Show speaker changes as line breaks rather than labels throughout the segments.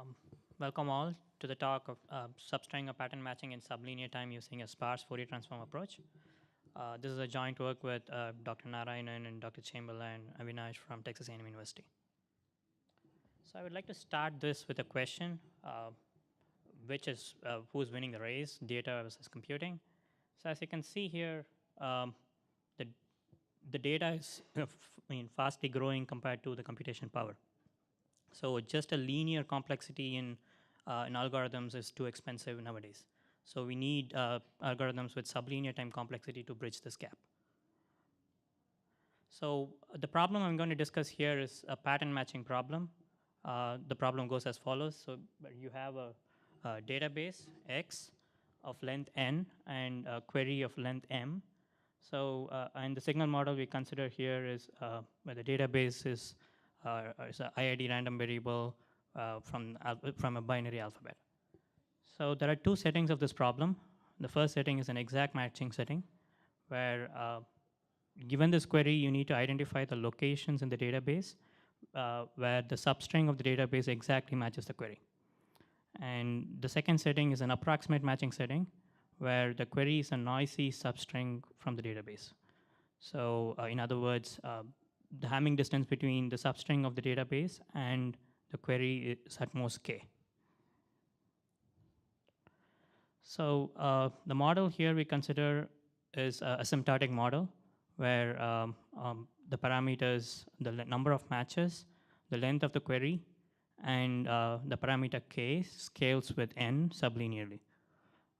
Um, Welcome all to the talk of substring or pattern matching in sublinear time using a sparse Fourier transform approach. This is a joint work with Dr. Narayanan and Dr. Chamberlain and Avinash from Texas A&M University. So I would like to start this with a question, which is who's winning the race, data versus computing. So as you can see here, the, the data is fastly growing compared to the computation power. So just a linear complexity in algorithms is too expensive nowadays. So we need algorithms with sublinear time complexity to bridge this gap. So the problem I'm going to discuss here is a pattern matching problem. The problem goes as follows. So you have a database X of length n and a query of length m. So and the signal model we consider here is where the database is an IID random variable from a binary alphabet. So there are two settings of this problem. The first setting is an exact matching setting, where given this query, you need to identify the locations in the database where the substring of the database exactly matches the query. And the second setting is an approximate matching setting, where the query is a noisy substring from the database. So in other words, the Hamming distance between the substring of the database and the query is at most k. So the model here we consider is a asymptotic model, where the parameters, the number of matches, the length of the query, and the parameter k scales with n sublinearly.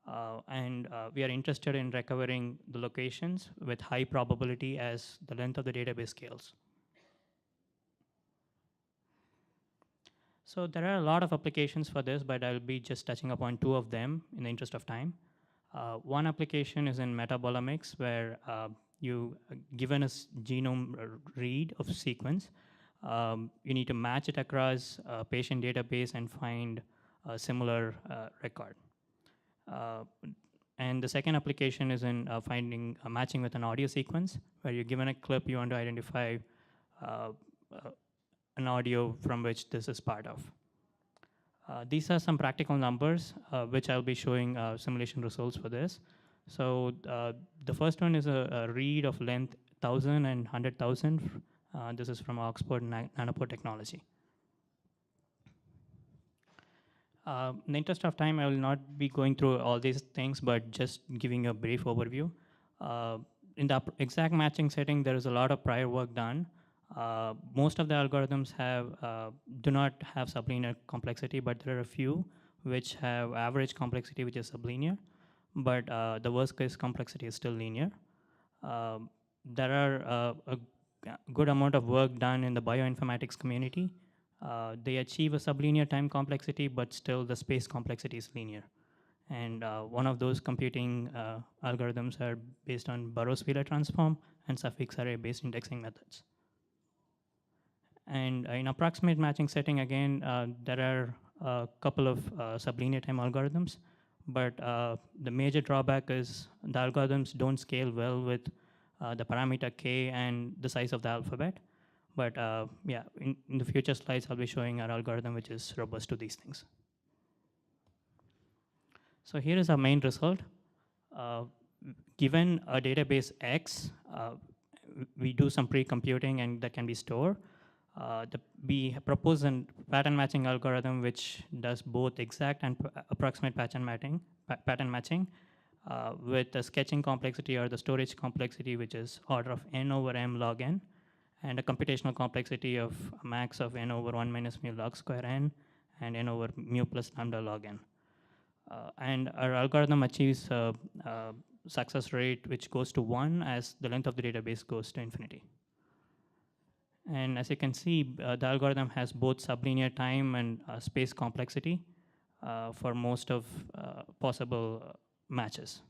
We are interested in recovering the locations with high probability as the length of the database scales. So there are a lot of applications for this, but I'll be just touching upon two of them in the interest of time. One application is in metabolomics, where you given a genome read of sequence, you need to match it across a patient database and find a similar record. And the second application is in finding matching with an audio sequence, where you're given a clip, you want to identify an audio from which this is part of. These are some practical numbers, which I'll be showing simulation results for this. So the first one is a read of length 1,000 and 100,000. This is from Oxford Nanopore Technology. In the interest of time, I will not be going through all these things, but just giving a brief overview. In the exact matching setting, there is a lot of prior work done. Most of the algorithms do not have sublinear complexity, but there are a few which have average complexity, which is sublinear, but the worst case complexity is still linear. There are a good amount of work done in the bioinformatics community. They achieve a sublinear time complexity, but still the space complexity is linear. And one of those computing algorithms are based on Burrows-Wheeler transform and suffix array-based indexing methods. And in approximate matching setting, again, there are a couple of sublinear time algorithms, but the major drawback is the algorithms don't scale well with the parameter k and the size of the alphabet. But yeah, in the future slides, I'll be showing our algorithm which is robust to these things. So here is our main result. Given a database X, we do some pre-computing and that can be stored. We propose a pattern matching algorithm which does both exact and approximate pattern matching with the sketching complexity or the storage complexity, which is order of n over m log n, and a computational complexity of a max of n over 1 minus mu log square n and n over mu plus lambda log n. And our algorithm achieves a success rate which goes to 1 as the length of the database goes to infinity. And as you can see, the algorithm has both sublinear time and space complexity for most of possible matches.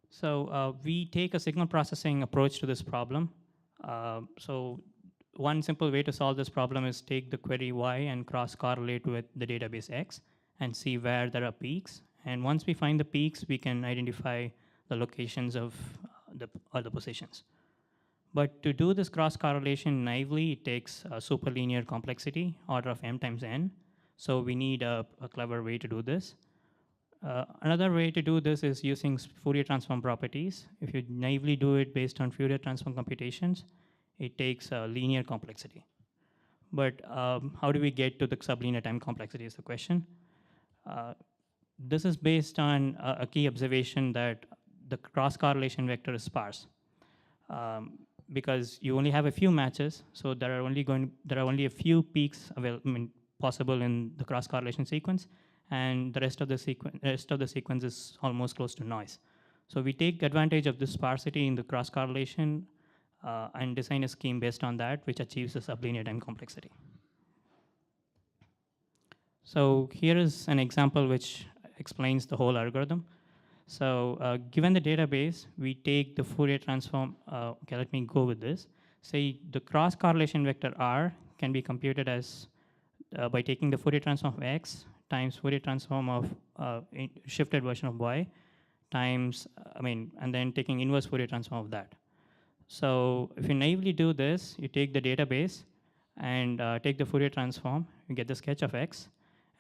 So we take a signal processing approach to this problem. So one simple way to solve this problem is take the query Y and cross-correlate with the database X and see where there are peaks. And once we find the peaks, we can identify the locations of the other positions. But to do this cross correlation naively, it takes a superlinear complexity, order of m times n. So we need a clever way to do this. Another way to do this is using Fourier transform properties. If you naively do it based on Fourier transform computations, it takes a linear complexity. But how do we get to the sublinear time complexity is the question. This is based on a key observation that the cross correlation vector is sparse. Because you only have a few matches, so there are only a few peaks possible in the cross correlation sequence, and the rest of the sequence is almost close to noise. So we take advantage of this sparsity in the cross correlation and design a scheme based on that, which achieves the sublinear time complexity. So here is an example which explains the whole algorithm. So given the database, we take the Fourier transform. Okay, let me go with this. Say the cross correlation vector R can be computed as by taking the Fourier transform of X times Fourier transform of shifted version of Y times, and then taking inverse Fourier transform of that. So if you naively do this, you take the database and take the Fourier transform, you get the sketch of X,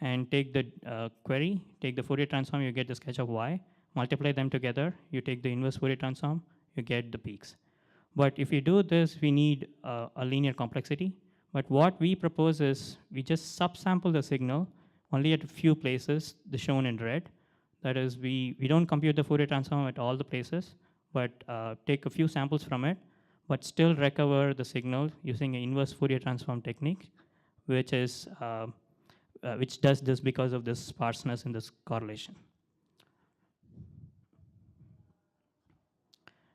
and take the query, take the Fourier transform, you get the sketch of Y, multiply them together, you take the inverse Fourier transform, you get the peaks. But if you do this, we need a linear complexity. But what we propose is we just subsample the signal only at a few places, the shown in red. That is, we don't compute the Fourier transform at all the places, but take a few samples from it, but still recover the signal using an inverse Fourier transform technique, which does this because of this sparseness in this correlation.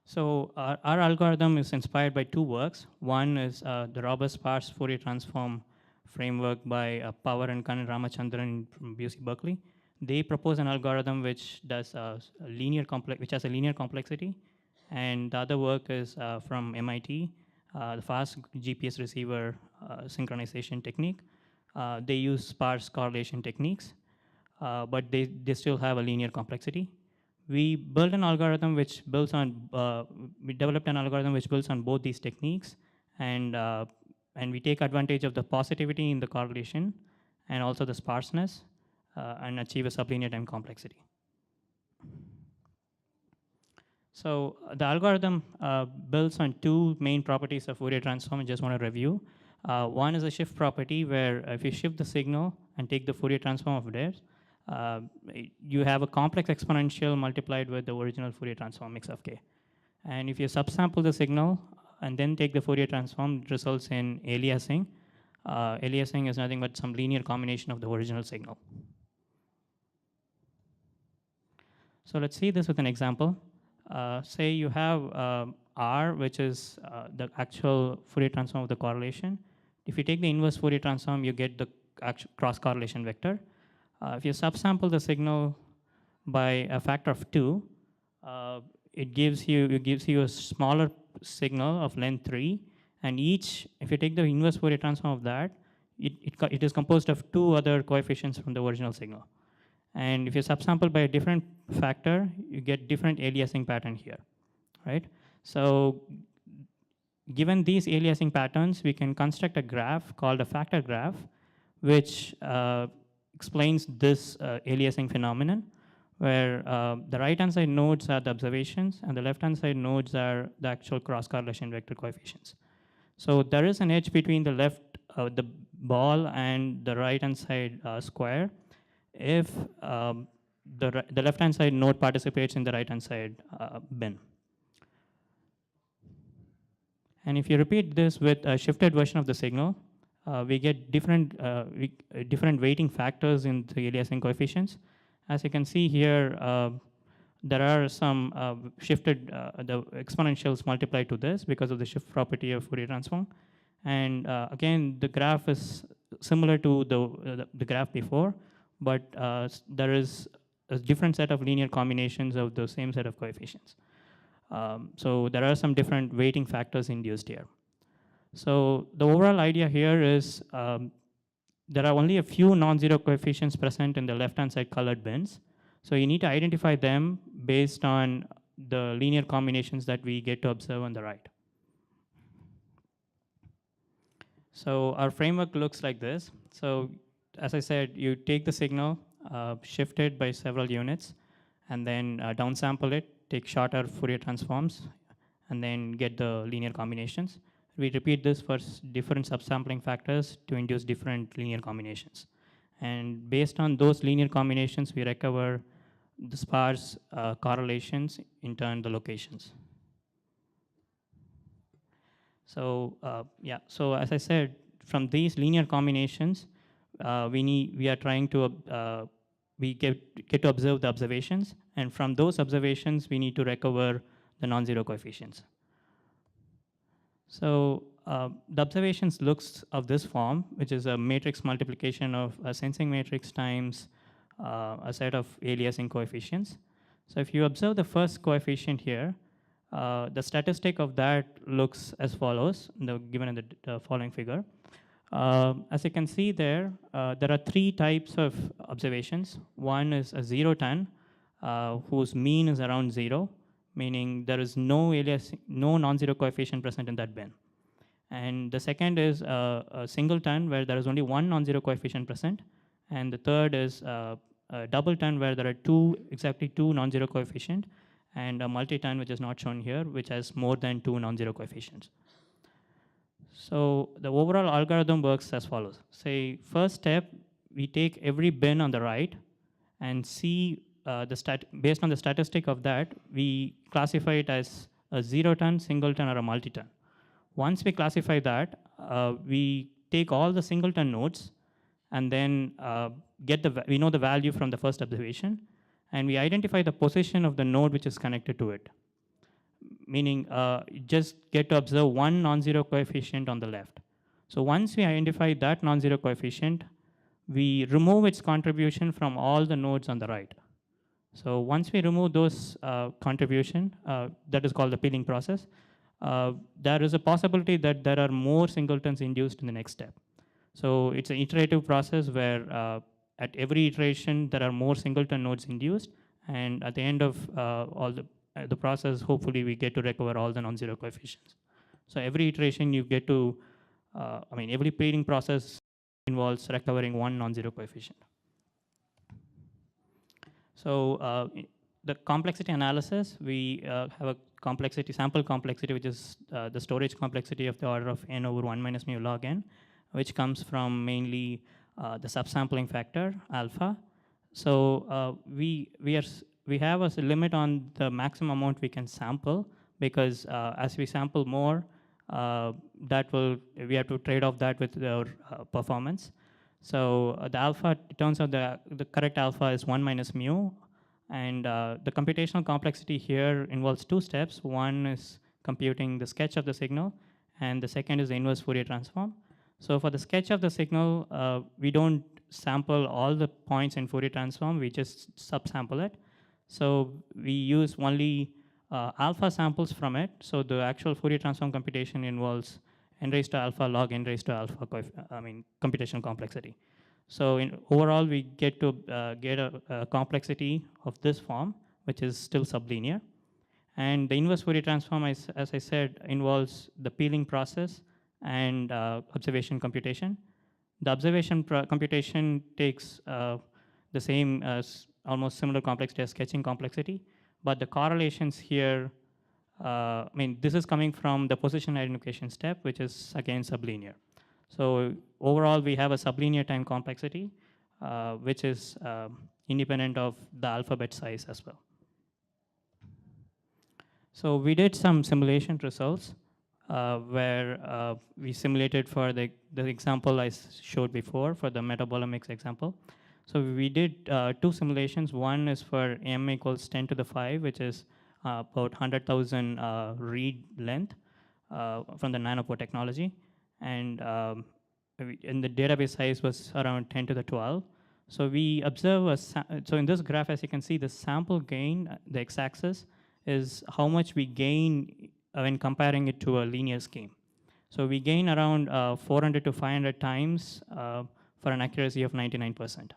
So our algorithm is inspired by two works. One is the robust sparse Fourier transform framework by Power and Kannan Ramachandran from UC Berkeley. They propose an algorithm which does which has a linear complexity, and the other work is from MIT, the fast GPS receiver synchronization technique. They use sparse correlation techniques, but they still have a linear complexity. We built an algorithm which builds on, we developed an algorithm which builds on both these techniques, and we take advantage of the positivity in the correlation and also the sparseness and achieve a sublinear time complexity. So the algorithm builds on two main properties of Fourier transform I just want to review. One is a shift property where if you shift the signal and take the Fourier transform of it, you have a complex exponential multiplied with the original Fourier transform x of k. And if you subsample the signal and then take the Fourier transform, it results in aliasing. Aliasing is nothing but some linear combination of the original signal. So let's see this with an example. Say you have R, which is the actual Fourier transform of the correlation. If you take the inverse Fourier transform, you get the cross correlation vector. If you subsample the signal by a factor of 2, it gives you a smaller signal of length 3, and if you take the inverse Fourier transform of that, it is composed of 2 other coefficients from the original signal. And if you subsample by a different factor, you get different aliasing pattern here, right? So given these aliasing patterns, we can construct a graph called a factor graph, which explains this aliasing phenomenon, where the right-hand side nodes are the observations, and the left-hand side nodes are the actual cross-correlation vector coefficients. So there is an edge between the the ball and the right-hand side square if the left-hand side node participates in the right-hand side bin. And if you repeat this with a shifted version of the signal, we get different weighting factors in the aliasing coefficients. As you can see here, there are some shifted, the exponentials multiplied to this because of the shift property of Fourier transform. And again, the graph is similar to the graph before, but there is a different set of linear combinations of the same set of coefficients. So there are some different weighting factors induced here. So the overall idea here is there are only a few non-zero coefficients present in the left-hand side colored bins. So you need to identify them based on the linear combinations that we get to observe on the right. So our framework looks like this. So as I said, you take the signal, shift it by several units, and then downsample it, take shorter Fourier transforms, and then get the linear combinations. We repeat this for different subsampling factors to induce different linear combinations. And based on those linear combinations, we recover the sparse correlations, in turn the locations. So yeah, so as I said, from these linear combinations, we are trying to we get to observe the observations, and from those observations, we need to recover the non-zero coefficients. So the observations looks of this form, which is a matrix multiplication of a sensing matrix times a set of aliasing coefficients. So if you observe the first coefficient here, the statistic of that looks as follows, given in the following figure. As you can see there, there are three types of observations. One is a zero ton, whose mean is around 0, meaning there is no non-zero coefficient present in that bin. And the second is a singleton, where there is only one non-zero coefficient present. And the third is a doubleton, where there are exactly two non-zero coefficient, and a multiton, which is not shown here, which has more than two non-zero coefficients. So the overall algorithm works as follows. Say, first step, we take every bin on the right and see based on the statistic of that, we classify it as a zero-ton, singleton, or a multiton. Once we classify that, we take all the singleton nodes and then we know the value from the first observation, and we identify the position of the node which is connected to it. Meaning, you just get to observe one non-zero coefficient on the left. So once we identify that non-zero coefficient, we remove its contribution from all the nodes on the right. So once we remove those contribution, that is called the peeling process, there is a possibility that there are more singletons induced in the next step. So it's an iterative process where at every iteration, there are more singleton nodes induced, and at the end of all the process, hopefully we get to recover all the non-zero coefficients. So every iteration you get to, every peeling process involves recovering one non-zero coefficient. So the complexity analysis, we have a sample complexity, which is the storage complexity of the order of n over 1 minus mu log n, which comes from mainly the subsampling factor, alpha. So we have a limit on the maximum amount we can sample, because as we sample more, we have to trade off that with our performance. So the alpha, it turns out the correct alpha is 1 minus mu, and the computational complexity here involves two steps. One is computing the sketch of the signal, and the second is the inverse Fourier transform. So for the sketch of the signal, we don't sample all the points in Fourier transform, we just subsample it. So we use only alpha samples from it. So the actual Fourier transform computation involves n raised to alpha log n raised to alpha, computational complexity. So overall, we get to get a complexity of this form, which is still sublinear. And the inverse Fourier transform, as I said, involves the peeling process and observation computation. The observation computation takes the same almost similar complexity as sketching complexity, but the correlations here, this is coming from the position identification step, which is again sublinear. So overall, we have a sublinear time complexity, which is independent of the alphabet size as well. So we did some simulation results where we simulated for the example I showed before, for the metabolomics example. So we did two simulations. One is for m equals 10 to the 5, which is about 100,000 read length from the nanopore technology. And the database size was around 10 to the 12. So we observe, so in this graph, as you can see, the sample gain, the x-axis, is how much we gain when comparing it to a linear scheme. So we gain around 400 to 500 times for an accuracy of 99%.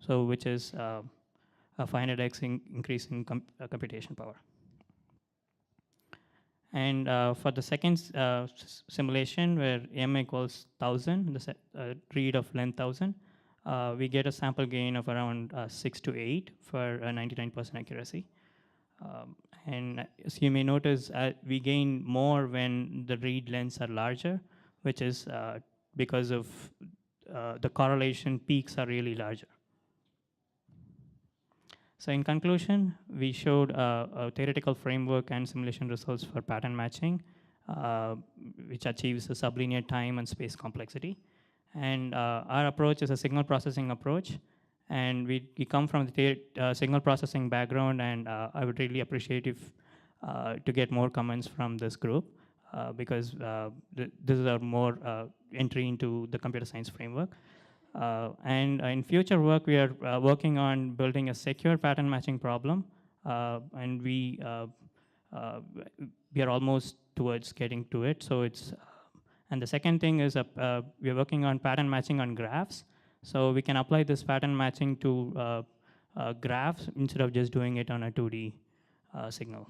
So which is a 500x increase in computation power. And for the second simulation, where m equals 1,000, the read of length 1,000, we get a sample gain of around 6 to 8 for 99% accuracy. And as you may notice, we gain more when the read lengths are larger, which is because of the correlation peaks are really larger. So in conclusion, we showed a theoretical framework and simulation results for pattern matching, which achieves a sublinear time and space complexity. And our approach is a signal processing approach. And we come from the signal processing background, and I would really appreciate if to get more comments from this group, because this is our more entry into the computer science framework. And in future work, we are working on building a secure pattern matching problem, and we are almost towards getting to it. So it's and the second thing is we are working on pattern matching on graphs. So we can apply this pattern matching to graphs instead of just doing it on a 2D signal.